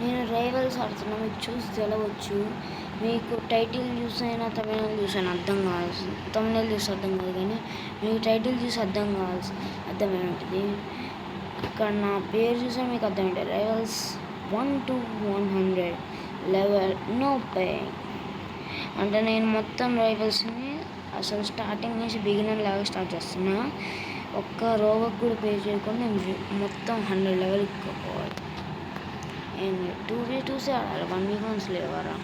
నేను రైవల్స్ ఆడుతున్నా, మీకు చూసి తెలవచ్చు. మీకు టైటిల్ చూసైనా తమిళ చూసైనా అర్థం కావాల్సి, తమిళ చూసి అర్థం కాదు కానీ మీకు టైటిల్ చూసి అర్థమై ఉంటుంది. ఇక్కడ నా పేరు చూసే మీకు అర్థమైంటుంది. Rivals 1 to 100 level no pay. అంటే నేను మొత్తం రైవల్స్ని అసలు స్టార్టింగ్ నుంచి బిగినర్ లాగా స్టార్ట్ చేస్తున్నా. ఒక్క రోవర్కి కూడా పే చేయకుండా నేను మొత్తం 100 లెవెల్ పోవాలి. ఏంటి 2v2 ఆడాలి, 1v1 లేవారా?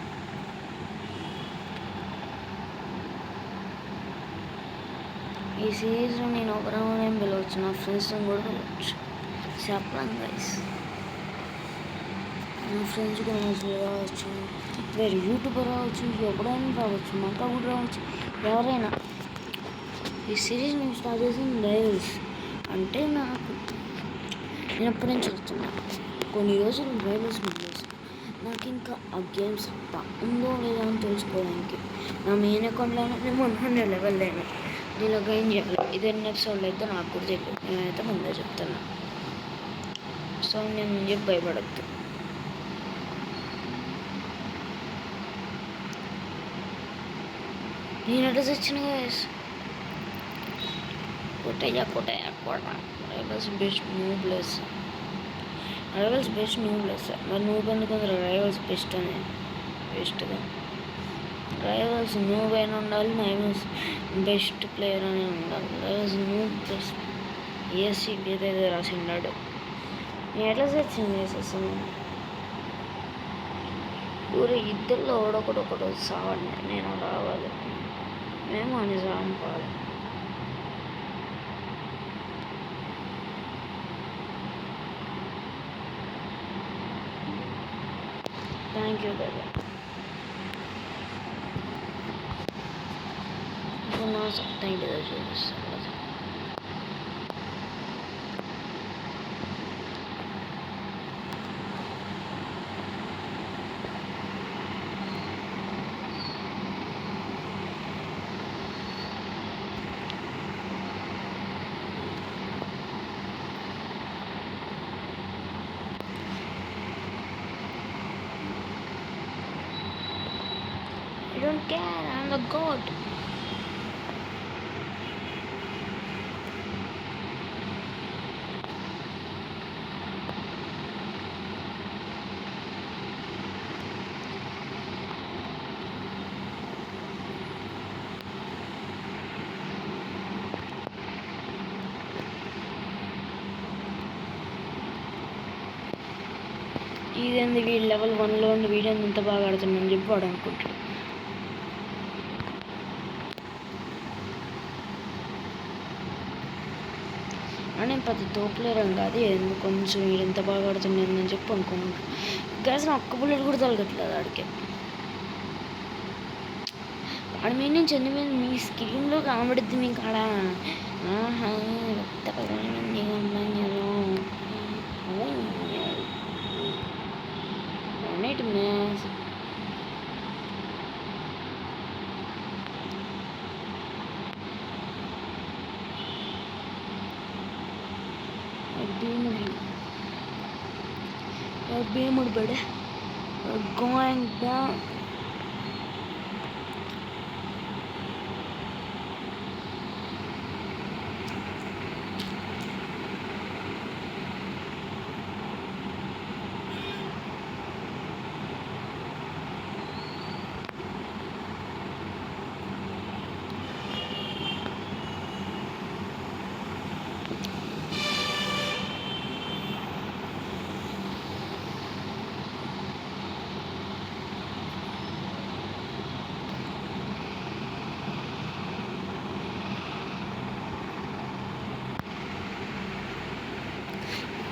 ఈ సిరీస్లో నేను ఒకరిని పిలవచ్చు, నా ఫ్రెండ్స్ని కూడా పిలవచ్చు. చెప్పలేం గైస్, నా ఫ్రెండ్స్ కూడా రావచ్చు, వేరే యూట్యూబర్ రావచ్చు, ఎప్పుడైనా రావచ్చు, మాకు కూడా రావచ్చు, ఎవరైనా. ఈ సిరీస్ నేను స్టార్ట్ చేసిన రైవల్స్ అంటే నాకు నేను ఎప్పటి నుంచి వస్తున్నా, కొన్ని రోజులు రైవల్స్ మిగిలేసి నాకు ఇంకా ఆ గేమ్స్ ఉందో లేదో అని తెలుసుకోవడానికి నా మెయిన్ అకౌంట్లో నేను 100 లెవెల్ లేను. దీనిలో గెయిన్ చేయాలి. ఇది ఎన్ని ఎపిసోడ్లు అయితే నాకు కూడా తెలియదు, నేనైతే ముందే చెప్తున్నా. సో నేను చెప్పి భయపడద్దు. నేను అడ్రస్ వచ్చిన కొట్టయ్యా rivals best new place. Rivals best new place. మరి నువ్వు ఎందుకుందరు రైవల్స్ బెస్ట్ అని? బెస్ట్గా రైవల్స్ నువ్వు అయినా ఉండాలి, రైవల్స్ బెస్ట్ ప్లేయర్ అని ఉండాలి. రైవల్స్ నువ్వు బెస్ట్ ఏసీ ఏదైతే రాసి ఉన్నాడు. నేను ఎట్లా సెర్చింగ్ చేసేసాను? ఊరి ఇద్దరిలో ఒకడొకడు సావండి, నేను రావాలి, మేము అని సాంపాలి. Thank you brother. ఇప్పుడు నా థ్యాంక్ యూ చూపిస్తాను. I don't care, I'm the god. ఇదేంది వీడు లెవెల్ 1లో ఉండి వీడేంది ఇంత బాగా ఆడుతుందని చెప్పి వాడు అనుకుంటాడు. నేను పెద్ద తోపులేరం కాదు, ఎందుకు కొంచెం వీడు ఎంత బాగా ఆడుతుందని చెప్పి అనుకుంటాను. గ్యాస్ నా ఒక్క బుల్లెట్ కూడా తలగట్లేదు ఆడికి. ఆడ మీ నుంచి ఎందుకు మీద మీ స్క్రీన్లో కనబడుద్ది మీకు ఆడ. అన్నిటి మ్యాథ్స్ భీముడు బడే గోయింగ్ డౌన్.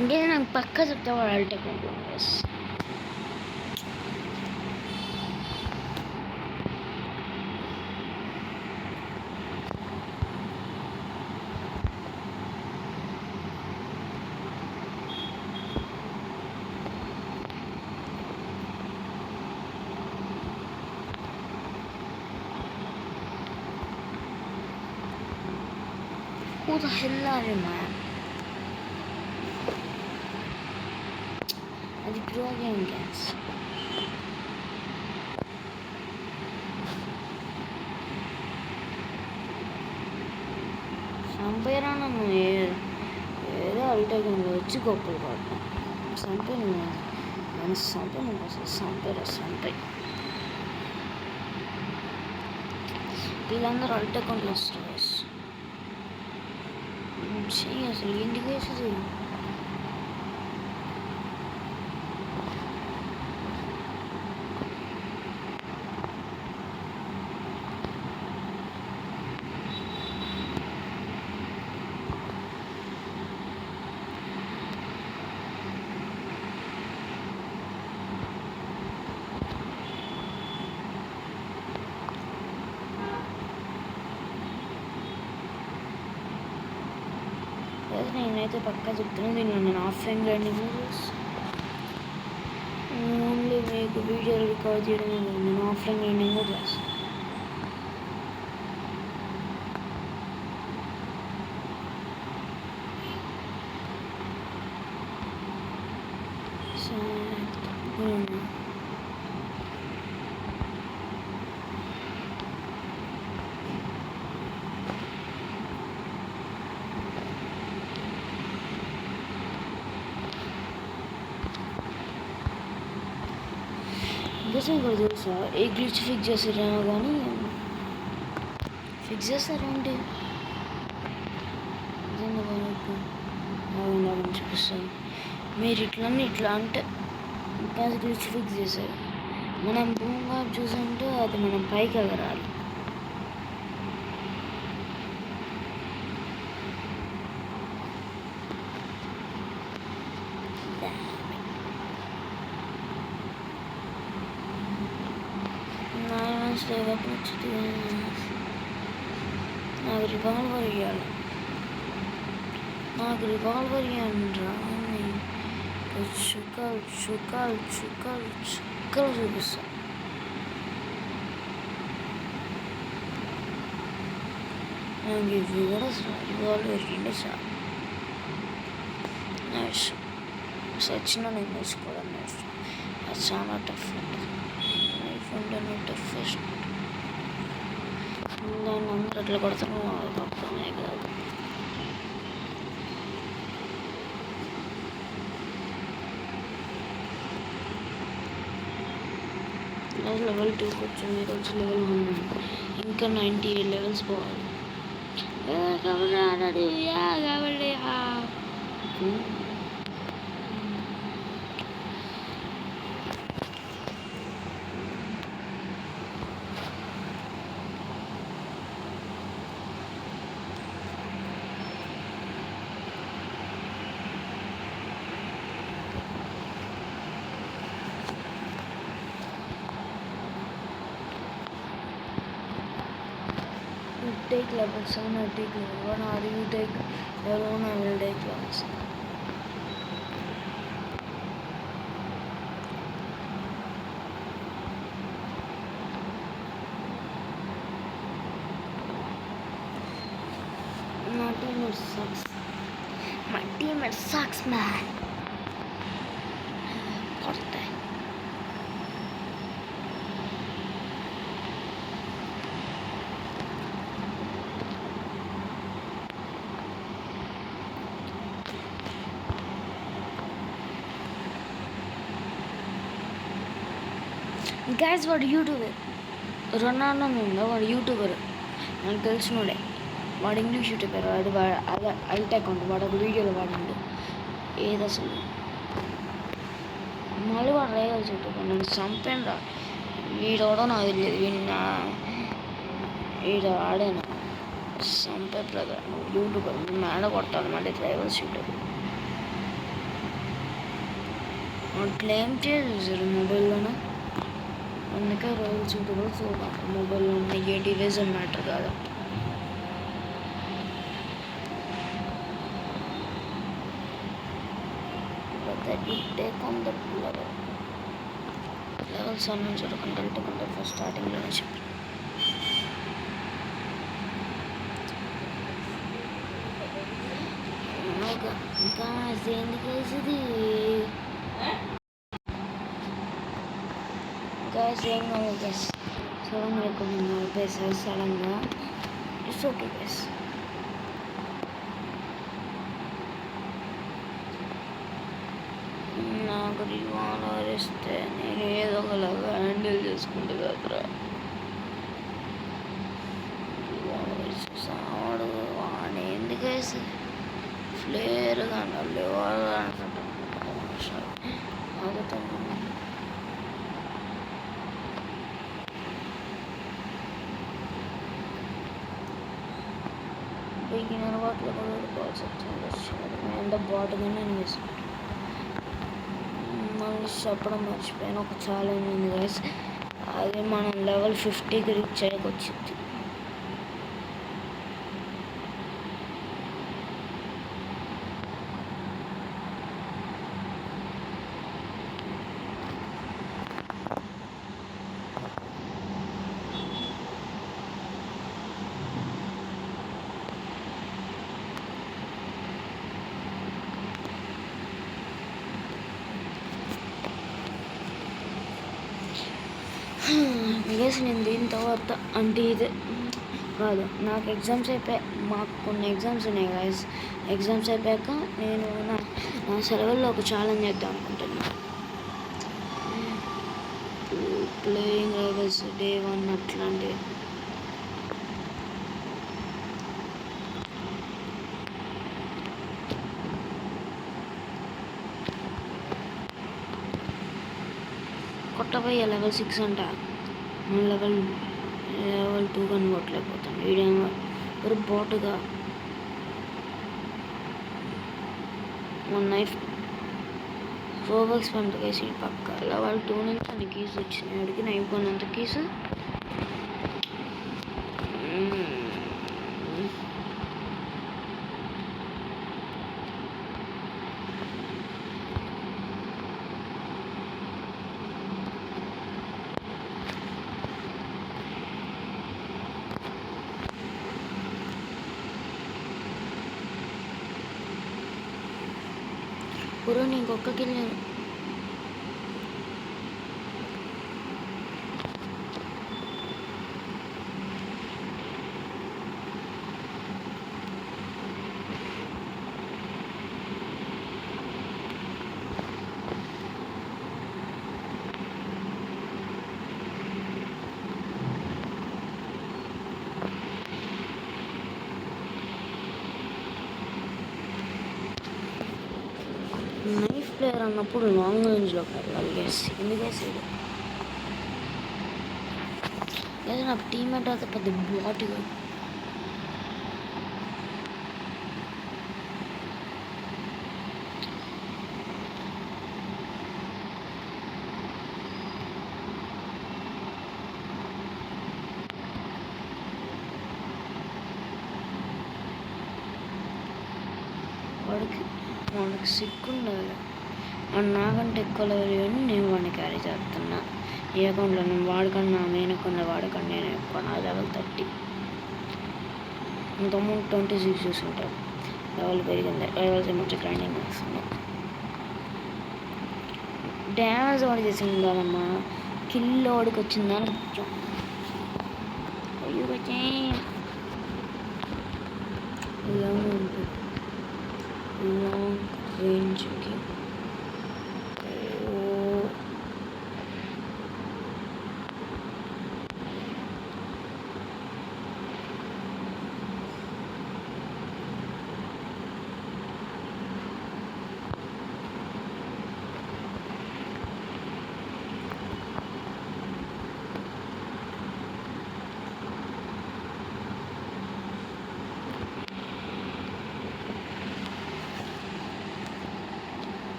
ఇంకే నాకు పక్కా చెప్తే వాడు అల్టెక్ ఉంటుంది. Who the hell are you, man? అది క్రోగేన్ గ్యాస్. చంపేరా నన్ను, ఏదో అల్టేగన్లో వచ్చి గొప్పలు పడతాం. చంపే నన్ను చంపే, నువ్వు అసలు చంపేరా చంపే. వీళ్ళందరూ అల్టేగన్లు వస్తారు. చెయ్యి అసలు ఎందుకు వేసేది. నేనైతే పక్కా చెప్తున్నాను, దీన్ని నేను ఆఫ్లైన్ గ్రైండింగ్ ఓన్లీ మీకు వీడియోలు రికార్డ్ చేయడమే కాదు, నేను ఆఫ్లైన్ గ్రైండింగ్ కూడా చేస్తాను. ఇంకోసం ఇక్కడ తెలుసా, ఏ గ్లిచ్ ఫిక్స్ చేసారేమో కానీ ఫిక్స్ చేస్తారేంటి నిజంగా చూపిస్తాను. మీరు ఇట్లా అంటే ఇంకా గ్లిచ్ ఫిక్స్ చేశారు. మనం భూమిగా చూసంటే అది మనం పైకి ఎగరాలి. నాకు రివాల్వర్ ఇవ్వాలి, నాకు రివాల్వర్ ఇవ్వండిరా. చుక్కలు చుక్కలు చుక్కలు చుక్కలు చూపిస్తా. నాకు ఇవి కూడా రివాల్వర్ ఇవ్వండి సార్. సచిన నేను నేర్చుకోవడం నేర్చుకో, అది చాలా టఫ్ ఉంటుంది. లైఫ్ ఉంటుంది టఫెస్ట్. దాన్ని అందరూ ఎట్లా కొడతానో అర్థమే కాదు. లెవెల్ 2కి వచ్చాను, ఈరోజు లెవెల్ 100, ఇంకా 98 లెవెల్స్ పోవాలి. కాబట్టి take level 7, I take level 1, or you take level 1, I will take level 7. My teammate sucks. My teammate sucks, man. What the? Guys వాడు యూట్యూబర్, రొనాల్డో ఉందా వాడు యూట్యూబర్, నాకు తెలిసినోడే. వాడు ఇంగ్లీష్ యూట్యూబర్, వాడు అదే అల్ట్ అకౌంట్, వాడు ఒక వీడియోలో వాడిండు. ఏది అసలు మళ్ళీ వాడు రేయాల్సి యూట్యూబర్. నేను చంపాను రా, వీడోడో నాకు తెలియదు, వీడు ఆడాను చంపే బ్రదర్. నువ్వు యూట్యూబర్, మేడ కొట్టాలి మళ్ళీ రైవల్స్ యూట్యూబర్. వాడు క్లెయిమ్ చేసేసారు మొబైల్లోనే, అందుకే రైవల్స్ యూట్యూబర్ చూడాలి. మొబైల్లో ఉన్న ఏ డివైస్ మ్యాటర్ కాదు. టేక్ ఆన్ ద లెవెల్స్ అన్నీ చూడకుండా ఫస్ట్ స్టార్టింగ్లోనే చెప్పి ఇంకా ఎందుకు వేసేది. గైస్ ఏం కాదు గైస్, సడన్గా రికార్డింగ్ ఆపేసారు సడన్గా. It's okay guys. నాకు రివాన్ వరిస్తే నేను ఏదో ఒకలాగా హ్యాండిల్ చేసుకుంటే కదరా. సావాడు వాడు ఏంది గైస్ ఫ్లేర్ కానీ లేవాడు ఆగుతాను. బిగినర్ వాటిలో కూడా ఓడిపోవాల్సి ఎంత బాటుగానే నేను వేసుకుంటాను. మళ్ళీ చెప్పడం మర్చిపోయాను, ఒక ఛాలెంజ్ ఉంది గైస్. అది మనం లెవెల్ 50కి రీచ్ అయ్యకొచ్చింది. గైస్ నేను దీని తర్వాత అంటే ఇదే కాదు, నాకు ఎగ్జామ్స్ అయిపోయాయి. మాకు కొన్ని ఎగ్జామ్స్ ఉన్నాయి గైస్. ఎగ్జామ్స్ అయిపోయాక నేను నా సెలవుల్లో ఒక ఛాలెంజ్ చేద్దాం అనుకుంటున్నాను. ప్లేయింగ్ రైవల్స్ డే 1 అట్లాంటివి. కొట్టబోయే లెవెల్ 6 అంట, లెవెల్ 2 కానీ కొట్టలేకపోతాను. వీడేమో ఒక బాటుగా మన నైఫ్ రోబక్స్ పంపకేసి పక్క లెవెల్ 2 నుంచి అన్ని కీస్ వచ్చినాయి. అడిగి నైఫ్ కొన్నంత కీస్. పూర్వ ఇంకొక్కకి వెళ్ళాను. నైఫ్ ప్లేయర్ అన్నప్పుడు లాంగ్ రేంజ్లోకి వెళ్ళాలి గైస్. ఎందుకేసి లేదా నా టీమేట్ అయితే పెద్ద బాటుగా వాడికి సిక్కు ఉండాలి. వాడు నాకంటే ఎక్కువ లెవెల్ కానీ నేను వాడిని క్యారీ చేస్తున్నా. ఈ అకౌంట్లో నేను వాడికన్నా మెయిన్ అకౌంట్లో వాడికన్నా నేను ఎక్కువ. నా లెవెల్ 30, ఇంతకుముందు 26 చూసుంటారు. లెవెల్ పెరిగింది, లెవెల్స్ మంచి గ్రైండింగ్ వస్తుంది. డ్యామేజ్ వాడు చేసింది కాదమ్మా, కిల్ వాడికి వచ్చిందని అర్థం. అయ్యో లాంగ్ రేంజ్కి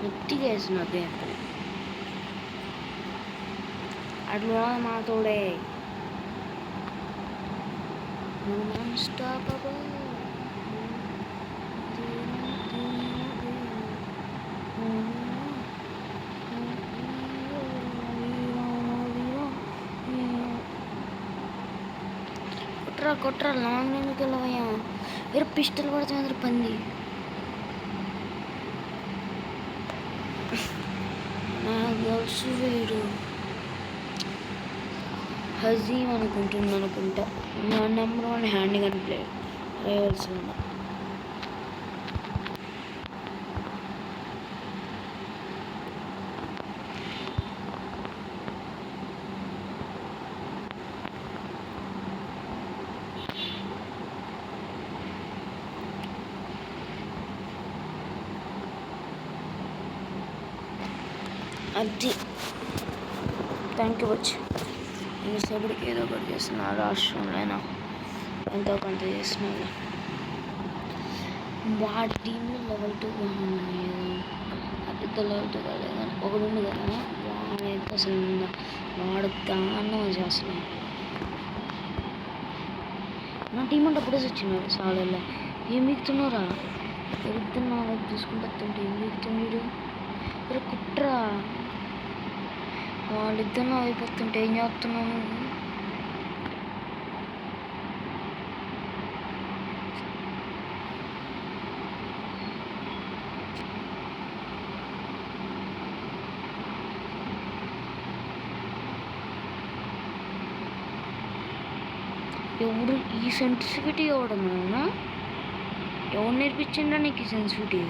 గట్టిగా వేసిన గేమ్ అట్లా మాతోడే అన్స్టాపబుల్. కొట్రా లాంగ్ రేంజ్కి వెళ్ళవయ్యా. వేరే పిస్టల్ పడుతుంది పంది. నా గర్ల్స్ వీడు హజీమ్ అనుకుంటా. నెంబర్ 1 హ్యాండింగ్ ప్లేయర్ రైవల్స్లో. అది థ్యాంక్ యూ వచ్చి నేను సేపటికి ఏదో ఒకటి చేస్తున్నా రాష్ట్రంలో ఎంతో కొంత చేస్తున్నాను. వాడి టీంలో లెవెల్ 2 పెద్ద లెవెల్ 2 కాలేదు కానీ ఒకడు ఉంది కదా, వాడైతే అసలు వాడు దారుణం చేస్తున్నాడు. నా టీం అంటే అప్పుడే వచ్చినాడు సాడల్లో. ఏం మిగుతున్నారా ఎరుగుతున్నా తీసుకుంటే వస్తుంటే ఏం మిగుతున్నాడు కుట్రా వాళ్ళిద్దరు అయిపోతుంటే ఏం చేస్తున్నాను. ఎవరు ఈ సెన్సిటివిటీ ఎవడన్నా ఎవరు నేర్పించిండా నీకు ఈ సెన్సిటివిటీ?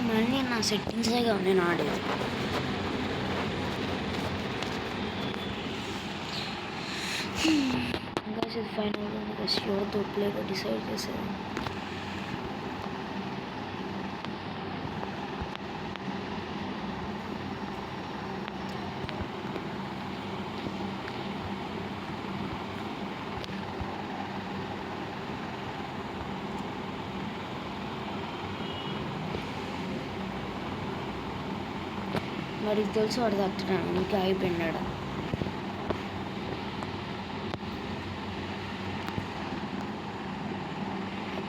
మళ్ళీ నా సెట్టింగ్సేగా నేను ఆడేది. ఇంకా ఇది ఫైనల్గా ఎవరితో ప్లేగా డిసైడ్ చేసేది. మరి తెలుసు వాడు తట్టున్నాను ఇంకా అయిపోయినాడు.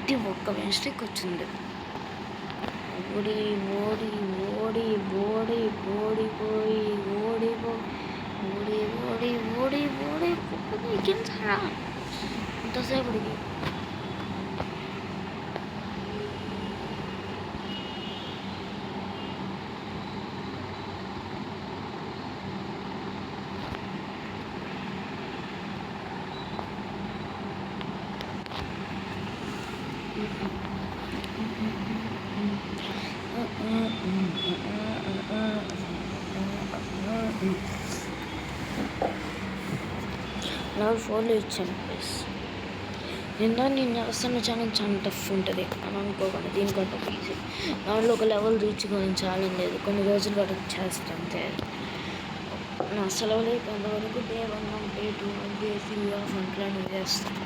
అది ఒక్క మిస్టేక్ వచ్చింది. ఓడి ఓడి ఓడి ఓడి ఓడిపోయి ఓడిపో ఓడి ఓడి ఓడి ఓడి గెలిచారా ఎంతసేపటికి? లెవెల్ 4లో ఇచ్చాను ప్లీజ్. నేను చేస్తున్న ఛానల్ చాలా టఫ్ ఉంటుంది అని అనుకోకండి. దీనికంటే ఈజీ. దాంట్లో ఒక లెవెల్ రీచ్ గురించి చాలా లేదు, కొన్ని రోజులు వరకు చేస్తాను అంతే. నా సెలవులు కొంతవరకు డే 1 డే 2 డే 3 ఫ్రంట్లో చేస్తాను.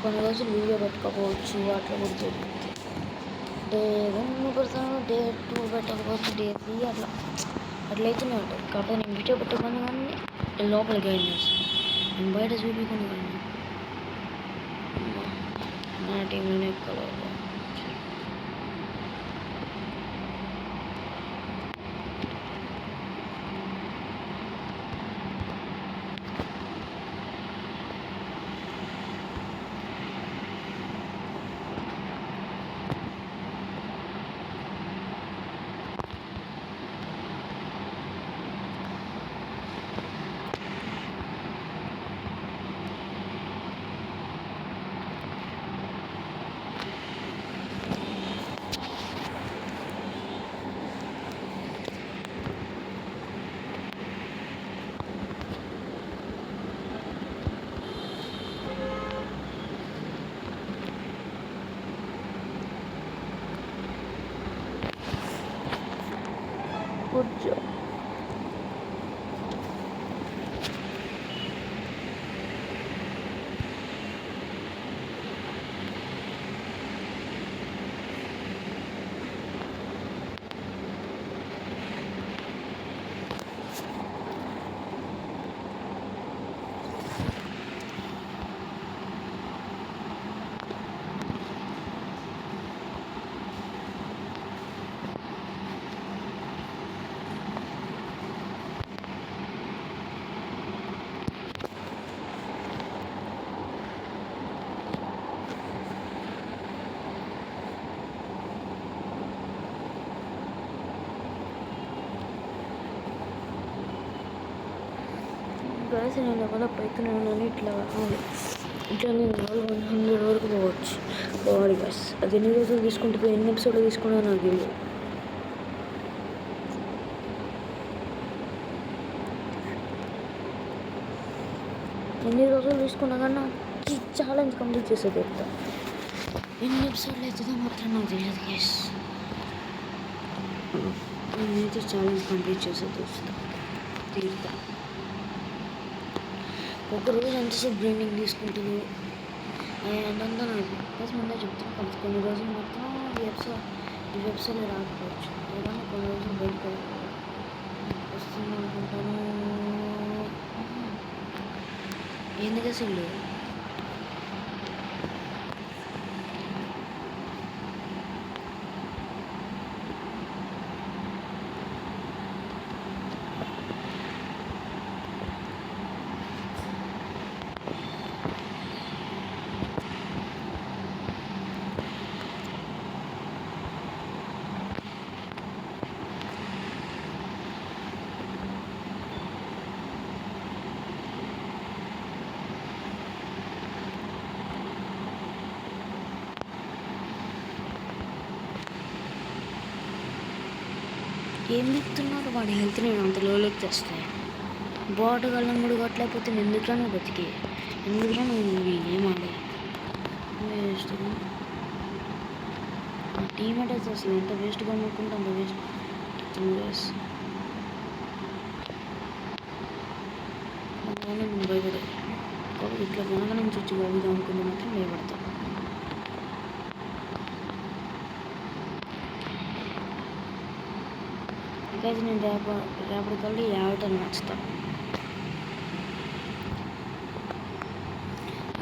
కొన్ని రోజులు వీడియో పెట్టుకోవచ్చు, అట్లా కూడా జరుగుతుంది. డే 1 పెడతాను, డే 2 పెట్టకపోతే డే 3 అట్లయితేనే ఉంటుంది. కాకపోతే నేను వీడియో పెట్టుకుని కానీ లోపలికి ఏం చేస్తాను, నేను బయట చూపించుకుని కానీ నా టీంలోనే ఎక్కువ. Good job. గాయస్ నేను డెవలప్ అవుతున్నాను. ఇట్లా ఇట్లా నేను లెవెల్ 100 వరకు పోవచ్చు పోవాలి గాయస్. అది ఎన్ని రోజులు తీసుకుంటుందో ఎన్ని ఎపిసోడ్లు తీసుకున్నా నాకు తెలియదు. ఎన్ని రోజులు తీసుకున్నా కానీ నాకు ఛాలెంజ్ కంప్లీట్ చేసేది చెప్తా. ఎన్ని ఎపిసోడ్లు అవుతుందో మాత్రం నాకు తెలియదు గైస్. నేనైతే ఛాలెంజ్ కంప్లీట్ చేసేది తీరుతా. ఒకరోజు ఎంతసేపు బ్రెండింగ్ తీసుకుంటుంది అదంతా నాకు ప్లస్ ముందే చెప్తాను. కాబట్టి కొన్ని రోజులు మాత్రం ఈ వెబ్సైట్లో రాకపోవచ్చు. ఏదైనా కొన్ని రోజులు బయటకు వస్తుంది అనుకుంటాను. ఎందుకు అసలు ఏం చెప్తున్నారు? వాడి హెల్త్ నేను అంత లోకి తెస్తాయి. బాట్ గల్లం కూడా కొట్టలేకపోతే ఎందుకురా నువ్వు బతికి, ఎందుకురా నువ్వు ఏమాలి వేస్ట్. టీమేట్ అయితే అసలు ఎంత వేస్ట్గా అనుకుంటే అంత వేస్ట్ నేను భయపడే కాబట్టి ఇట్లా వెనక నుంచి వచ్చి గవిగా అనుకుంటే మాత్రం భయపడతాను. ఇంకైతే నేను రేపటికల్లా 50 టన్ను నచ్చుతాను.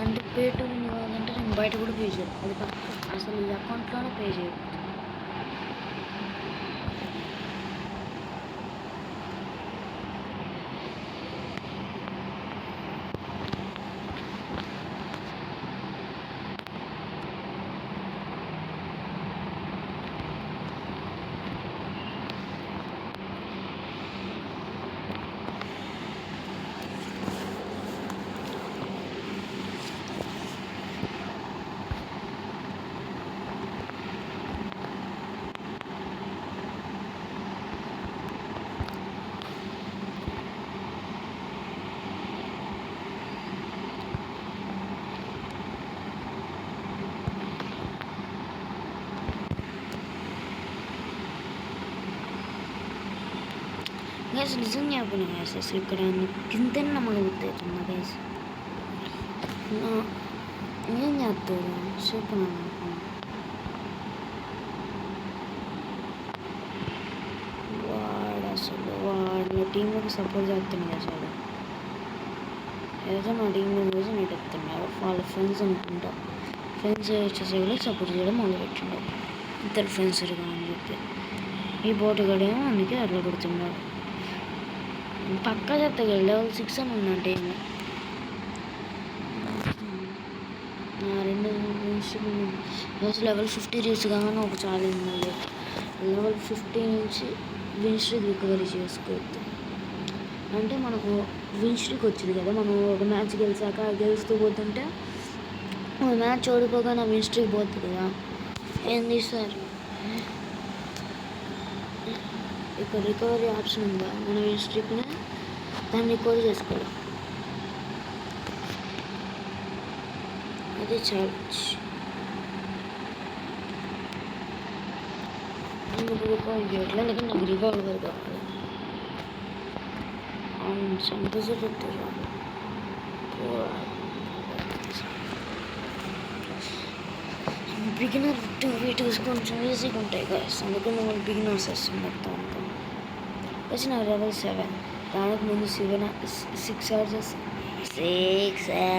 అంటే పే టు విన్ కావాలంటే నేను బయట కూడా పే చేయను. అది అసలు ఈ అకౌంట్లోనే పే చేయను. గైస్ నిజంగా చెప్పను గైస్, అసలు ఇక్కడ కింద నమ్మగలుగుతాయి గైస్. ఏం చేస్తాడు చెప్పను వాడు అసలు వాడు టీంలోకి సపోర్ట్ చేస్తున్నాడు. అసలు ఏదో నా టీంలో రోజు నేను ఎత్తున్నాడు. వాళ్ళ ఫ్రెండ్స్ అనుకుంటా, ఫ్రెండ్స్ వచ్చేసి సపోర్ట్ చేయడం మొదలుపెట్టిండు. ఇద్దరు ఫ్రెండ్స్ అని చెప్పి ఈ బోటుగాడేమో అందుకే అట్లా కొడుతున్నాడు. పక్కా చెప్తా లెవెల్ 6 అని ఉందంటే ఏమో రెండు రోజు లెవెల్ 50 రీచ్ కాగానే ఒక ఛాలెంజ్ మళ్ళీ లెవెల్ 50 నుంచి విన్ స్ట్రీక్ రికవరీ చేసుకోవద్దు. అంటే మనకు విన్ స్ట్రీక్ వచ్చింది కదా, మనం ఒక మ్యాచ్ గెలుస్తూ పోతుంటే ఒక మ్యాచ్ ఓడిపోగా నా విన్ స్ట్రీక్ పోతుంది కదా. ఏంది సార్ ఇక్కడ రికవరీ ఆప్షన్ ఉందా? మన విన్ స్ట్రీక్ని దాన్ని రికవరీ చేసుకోవాలి. అదే ఛాలెంజ్. రికవరీ చేయట్లేదు, ఎందుకంటే నాకు రివాల్వర్ కావాలి. సంతోషపెట్టారు బిగినర్ వీటికి కొంచెం ఈజీగా ఉంటాయి కదా, అందుకని వాళ్ళు బిగినర్స్ వస్తుంది మొత్తం అంతా. వచ్చి నా లెవెల్ 7 దానికి ముందు 6 hours 6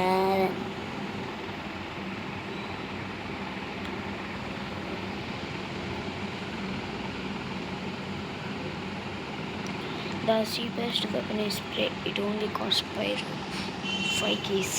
The cheapest weapon is spray. It only costs 5 keys.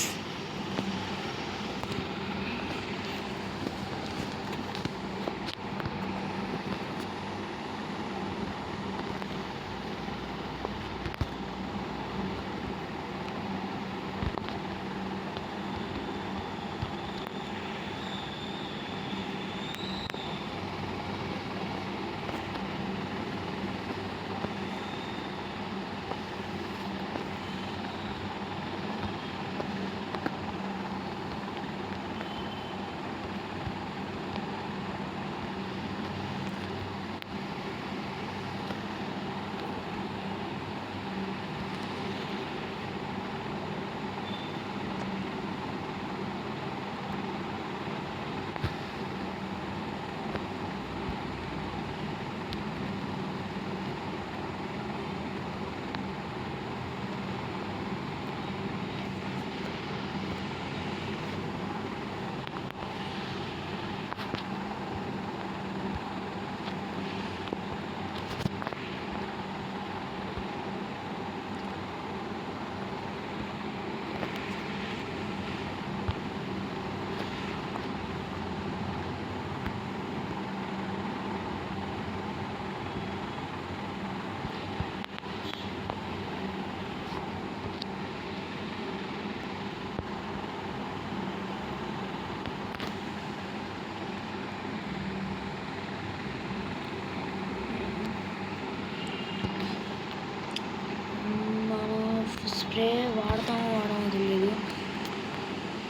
వాడమో తెలియదు.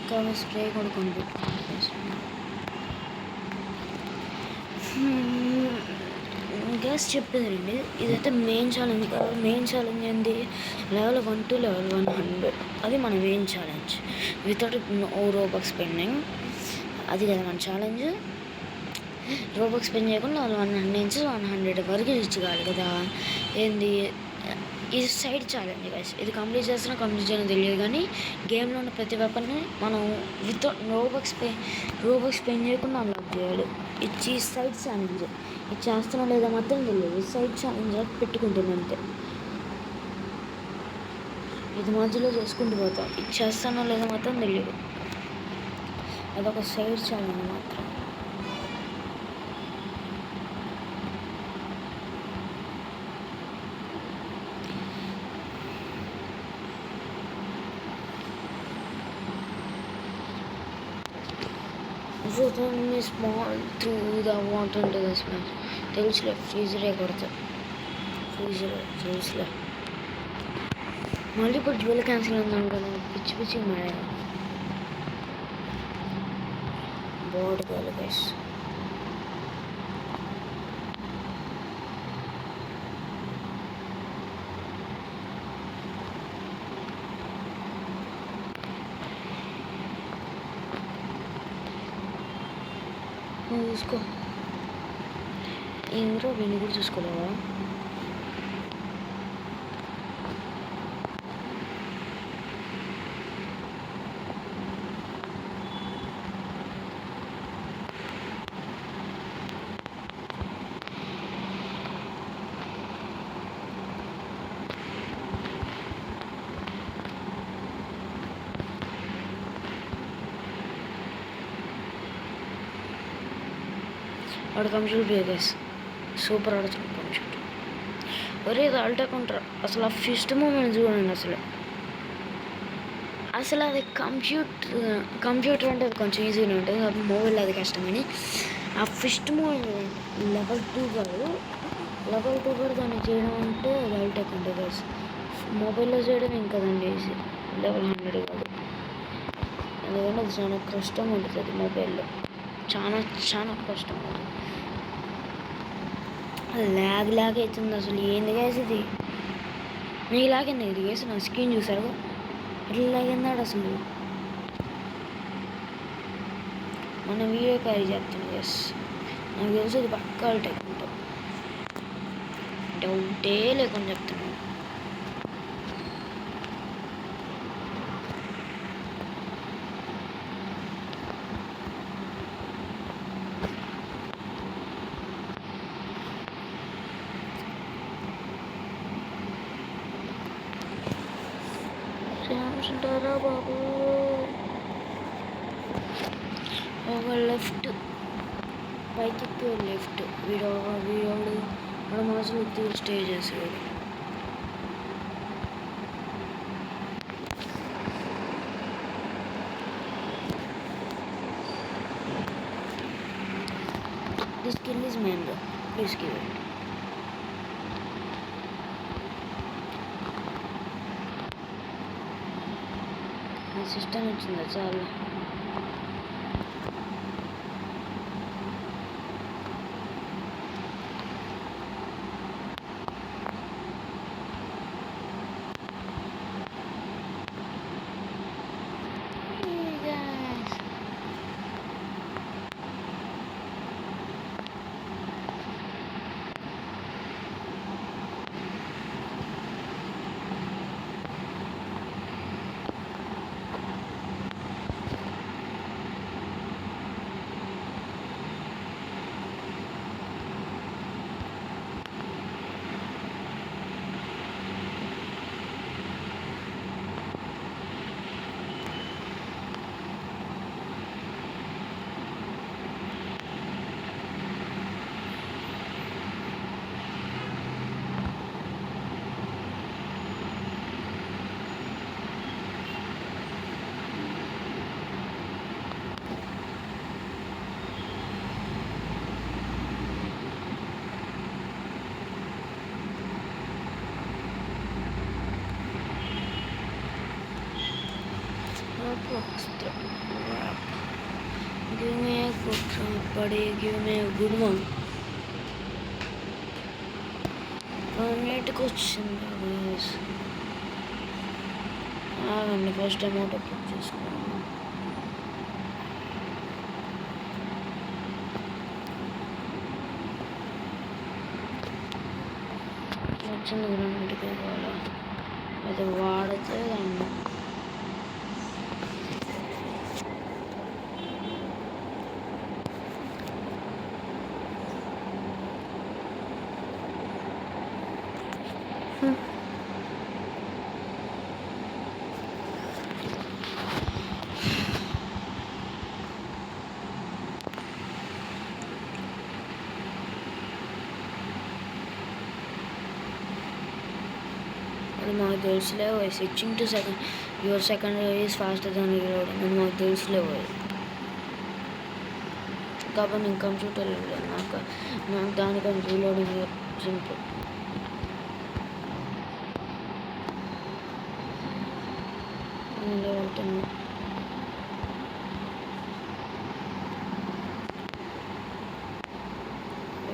ఇంకా స్ప్రే కూడా కొనిపెట్టుకుంటాను. గ్యాస్ చెప్పేదండి, ఇదైతే మెయిన్ ఛాలెంజ్ కాదు. మెయిన్ ఛాలెంజ్ ఏంటి, లెవెల్ 1 to level 100, అది మన మెయిన్ ఛాలెంజ్ వితౌట్ రోబక్స్ స్పెండింగ్. అది కదా మన ఛాలెంజ్. రోబక్స్ స్పెండ్ చేయకుండా లెవెల్ 100 నుంచి 100 వరకు రీచ్ కావాలి కదా. ఏంది ఇది సైడ్ ఛాలెంజ్ గైస్. ఇది కంప్లీట్ చేయడం తెలియదు, కానీ గేమ్లో ఉన్న ప్రతి వెపన్ని మనం వితౌట్ రోబక్స్ స్పెండ్ చేయకుండా అన్లాక్ చేయాలి. ఇది సైడ్ ఛాలెంజ్. ఇది చేస్తున్నా లేదా మాత్రం తెలియదు. సైడ్ ఛాలెంజ్ పెట్టుకుంటుంది అంతే. ఇది మధ్యలో చేసుకుంటూ పోతాం. ఇది చేస్తానో లేదా మాత్రం తెలియదు. అదొక సైడ్ ఛాలెంజ్ మాత్రం. me small through the water into the smash. తెలుసులే, ఫ్రీజరే కొడతా. ఫ్రీజ్లే మళ్ళీ ఇప్పుడు జ్యువెల్ క్యాన్సిల్ ఉందాం కదా. పిచ్చి మాడే బోర్డు కాదు గైస్. చూసుకో, ఏంద్రో వీడిని కూడా చూసుకోలేవా? వాడు కంప్యూటర్ బేగస్ సూపర్ ఆడుతుంది కంప్యూటర్. ఒరే ఇది అల్టా కౌంటర్. అసలు ఆ ఫిస్ట్ మూమెంట్ చూడండి. అసలు అది కంప్యూటర్ అంటే అది కొంచెం ఈజీగా ఉంటుంది, అది మొబైల్ అది కష్టం. కానీ ఆ ఫిస్ట్ మూమెంట్ లెవెల్ 2 కూడా దాన్ని చేయడం అంటే అది అల్టా కౌంటర్ గైస్. మొబైల్లో చేయడం ఇంకా దాన్ని చేసి లెవెల్ 100 కాదు. ఎందుకంటే అది చాలా కష్టం ఉంటుంది. మొబైల్లో చాలా కష్టం ఉంటుంది. ల్యాగ్ అవుతుంది అసలు. ఏంది గ్యాస్ ఇది? మీకు లాగింది ఇది గ్యాస్? నా స్క్రీన్ చూసారు ఎట్లా లాగిందాడు అసలు. మన వీడియో క్యారీ చేస్తాను గ్యాస్. నాకు తెలుసు ఇది పక్కా టైప్ ఉంటాం, డౌటే లేకుండా చెప్తున్నాను. ఉంటారా బాబు? ఒక లెఫ్ట్ పైకి లెఫ్ట్. వీడోడు మన మనసులో స్టే చేసాడు. This kill is mango, please give it. System వచ్చిందా? చాలా Everybody give me a good one. Next question, guys. ఆగండి ఫస్ట్ టైం ఆటో క్లిక్ చేసుకున్నాను. వచ్చింది గ్రాండ్కి కావాలా అది వాడితే దాన్ని అది మాకు తెలుసులేవు. Switching to second your second is faster than reloading అది మాకు తెలుసులేవు. కాబట్టి నేను కంప్యూటర్ నాకు దానికని రీలోడింగ్ సింపుల్. వెళ్తున్నా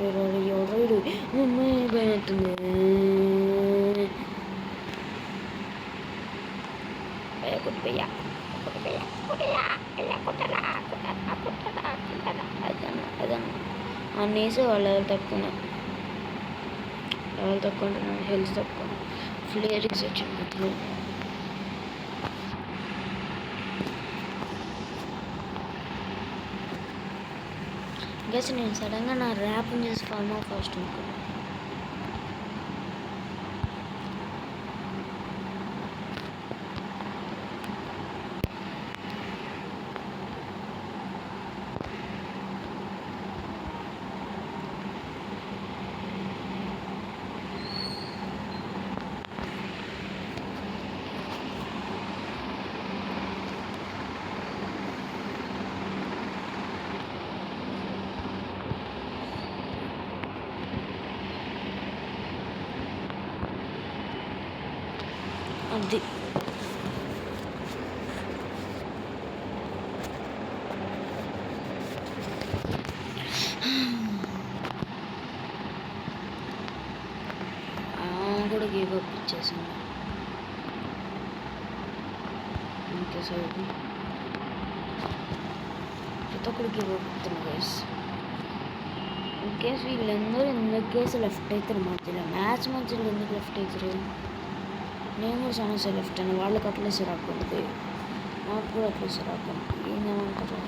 ఎవరు అమ్మాయి భయం అవుతుంది. అనేసి వాళ్ళ లెవెల్ తక్కువ ఉంటున్నాను, హెల్త్ తక్కువ. ఫ్లేర్ వచ్చింది. గెస్ నేను సడన్గా నా ర్యాప్ చేసి ఫార్మ్ ఆఫ్ ఫస్ట్ అనుకున్నాను. అది కూడా గివ్ అప్ ఇచ్చేసింది. ఇంకేసారి ప్రతి ఒక్కరు గివ్ అప్ ఇస్తున్నారు గైస్. ఇన్కేస్ వీళ్ళందరూ ఎందుకు లెఫ్ట్ అవుతారు మధ్యలో, మ్యాచ్ మధ్యలో ఎందుకు లెఫ్ట్ అవుతారు? నేను కూడా చాలా లెఫ్ట్ అని వాళ్ళకి అట్లే సిరాకుంది, నాకు కూడా అట్లే సిరాకుంది. ఏందేమంటారు?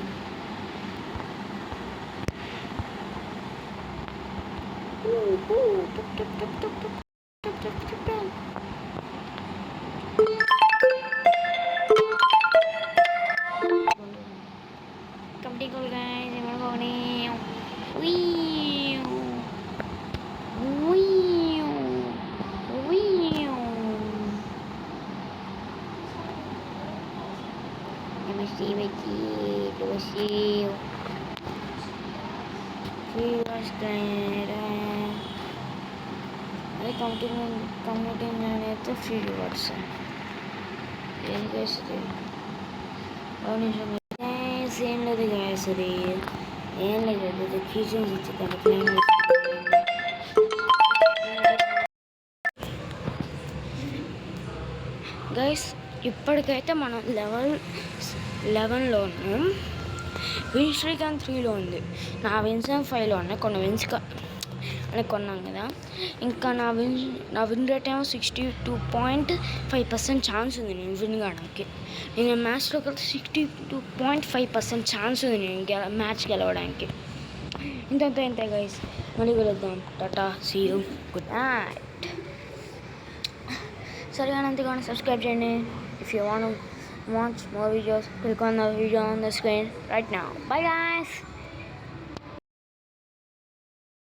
Comedy cool guys, we're going. Wee. Namaste, Vicky. To see you. Free was kind. I commuting at the free rewards. Yes, guys. ఏం లేదు గాయస్, అది ఏం లేదు, అది కీచన్స్ ఇచ్చి తన క్లైమ్ గైస్. ఇప్పటికైతే మనం లెవెల్ 11లో ఉన్నాం. విన్ స్ట్రీక్ అండ్ 3లో ఉంది. నా విన్స్ 5లో ఉన్నాయి. కొన్ని విన్స్ అని కొన్నాం కదా. ఇంకా నా విన్ రేట్ ఏమో 62.5% ఛాన్స్ ఉంది నేను విన్ కావడానికి. నేను మ్యాచ్లో కలిసి 62.5% ఛాన్స్ ఉంది నేను మ్యాచ్ గెలవడానికి. ఇంతే గైస్, మళ్ళీ కలుద్దాం. Tata, see you, good night. సరిగా అంతేగాని సబ్స్క్రైబ్ చేయండి. If you want more videos, click on the video on the screen right now. Bye guys.